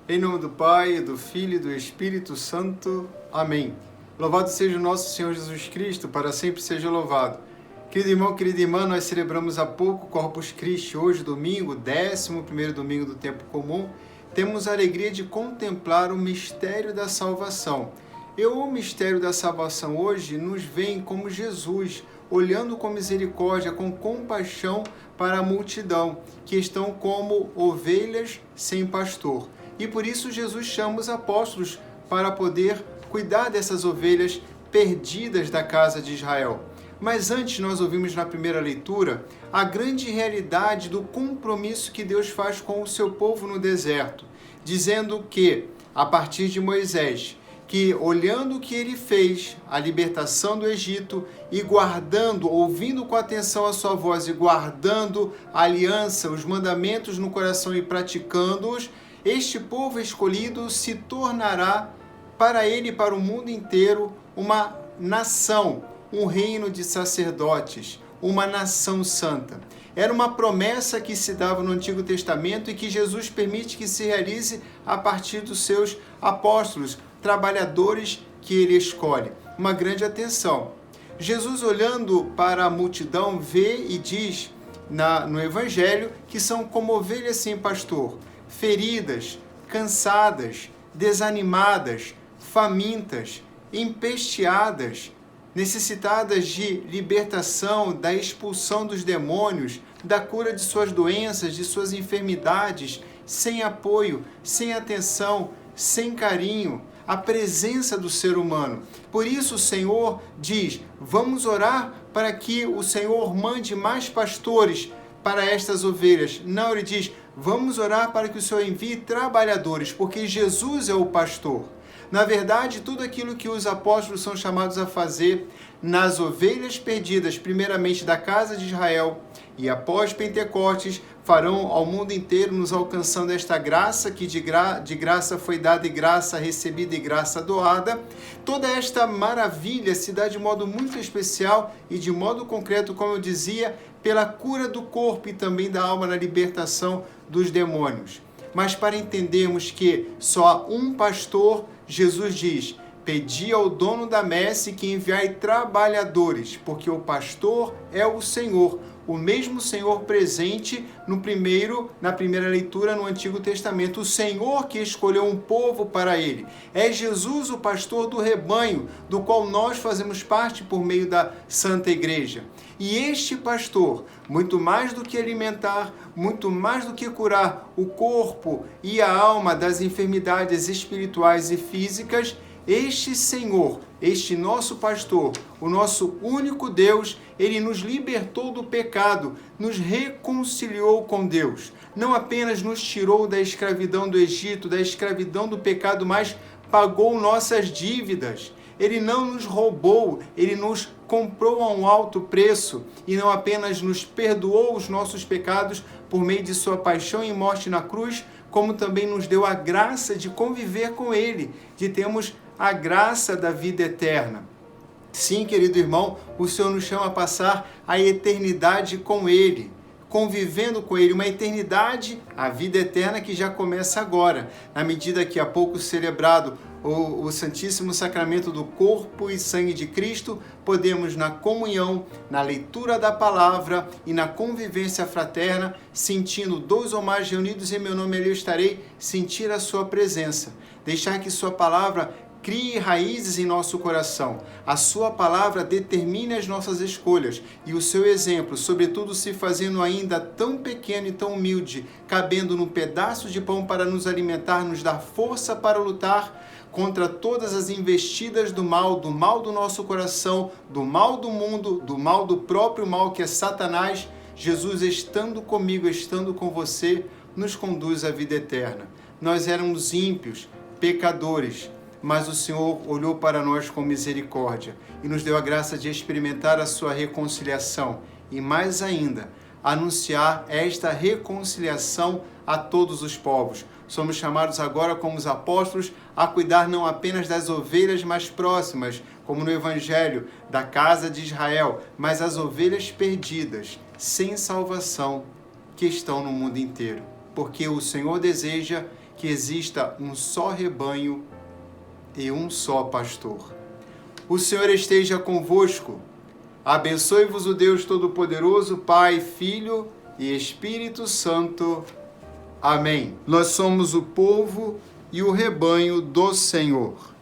Em nome do Pai, do Filho e do Espírito Santo. Amém. Louvado seja o nosso Senhor Jesus Cristo, para sempre seja louvado. Querido irmão, querida irmã, nós celebramos há pouco o Corpus Christi. Hoje, domingo, 11º domingo do tempo comum, temos a alegria de contemplar o mistério da salvação. E o mistério da salvação hoje nos vem como Jesus, olhando com misericórdia, com compaixão para a multidão, que estão como ovelhas sem pastor. E por isso Jesus chama os apóstolos para poder cuidar dessas ovelhas perdidas da casa de Israel. Mas antes nós ouvimos na primeira leitura a grande realidade do compromisso que Deus faz com o seu povo no deserto, dizendo que, a partir de Moisés, que olhando o que ele fez, a libertação do Egito, e guardando, ouvindo com atenção a sua voz e guardando a aliança, os mandamentos no coração e praticando-os, este povo escolhido se tornará para ele e para o mundo inteiro uma nação, um reino de sacerdotes, uma nação santa. Era uma promessa que se dava no Antigo Testamento e que Jesus permite que se realize a partir dos seus apóstolos, trabalhadores que ele escolhe. Uma grande atenção. Jesus, olhando para a multidão, vê e diz no Evangelho que são como ovelhas sem pastor, feridas, cansadas, desanimadas, famintas, empesteadas, necessitadas de libertação, da expulsão dos demônios, da cura de suas doenças, de suas enfermidades, sem apoio, sem atenção, sem carinho, a presença do ser humano. Por isso o Senhor diz, vamos orar para que o Senhor mande mais pastores para estas ovelhas. Não, ele diz, vamos orar para que o Senhor envie trabalhadores, porque Jesus é o pastor. Na verdade, tudo aquilo que os apóstolos são chamados a fazer nas ovelhas perdidas, primeiramente da casa de Israel, e após Pentecostes, farão ao mundo inteiro, nos alcançando esta graça, que de graça foi dada e graça recebida e graça doada. Toda esta maravilha se dá de modo muito especial e de modo concreto, como eu dizia, pela cura do corpo e também da alma na libertação dos demônios. Mas para entendermos que só há um pastor, Jesus diz, pedi ao dono da messe que enviai trabalhadores, porque o pastor é o Senhor, o mesmo Senhor presente na primeira leitura no Antigo Testamento, o Senhor que escolheu um povo para ele. É Jesus o pastor do rebanho, do qual nós fazemos parte por meio da Santa Igreja. E este pastor, muito mais do que alimentar, muito mais do que curar o corpo e a alma das enfermidades espirituais e físicas, este Senhor, este nosso pastor, o nosso único Deus, ele nos libertou do pecado, nos reconciliou com Deus. Não apenas nos tirou da escravidão do Egito, da escravidão do pecado, mas pagou nossas dívidas. Ele não nos roubou, ele nos comprou a um alto preço e não apenas nos perdoou os nossos pecados por meio de sua paixão e morte na cruz, como também nos deu a graça de conviver com ele, de termos a graça da vida eterna. Sim, querido irmão, o Senhor nos chama a passar a eternidade com ele, convivendo com ele, uma eternidade, a vida eterna que já começa agora, na medida que há pouco celebrado o Santíssimo Sacramento do corpo e sangue de Cristo, podemos na comunhão, na leitura da palavra e na convivência fraterna, sentindo dois ou mais reunidos em meu nome, ali eu estarei, sentir a sua presença, deixar que sua palavra crie raízes em nosso coração. A sua palavra determine as nossas escolhas e o seu exemplo, sobretudo se fazendo ainda tão pequeno e tão humilde, cabendo num pedaço de pão para nos alimentar, nos dar força para lutar contra todas as investidas do mal do nosso coração, do mal do mundo, do mal do próprio mal que é Satanás. Jesus, estando comigo, estando com você, nos conduz à vida eterna. Nós éramos ímpios, pecadores, mas o Senhor olhou para nós com misericórdia e nos deu a graça de experimentar a sua reconciliação e, mais ainda, anunciar esta reconciliação a todos os povos. Somos chamados agora, como os apóstolos, a cuidar não apenas das ovelhas mais próximas, como no Evangelho, da casa de Israel, mas as ovelhas perdidas, sem salvação, que estão no mundo inteiro, porque o Senhor deseja que exista um só rebanho e um só pastor. O Senhor esteja convosco. Abençoe-vos o Deus Todo-Poderoso, Pai, Filho e Espírito Santo. Amém. Nós somos o povo e o rebanho do Senhor.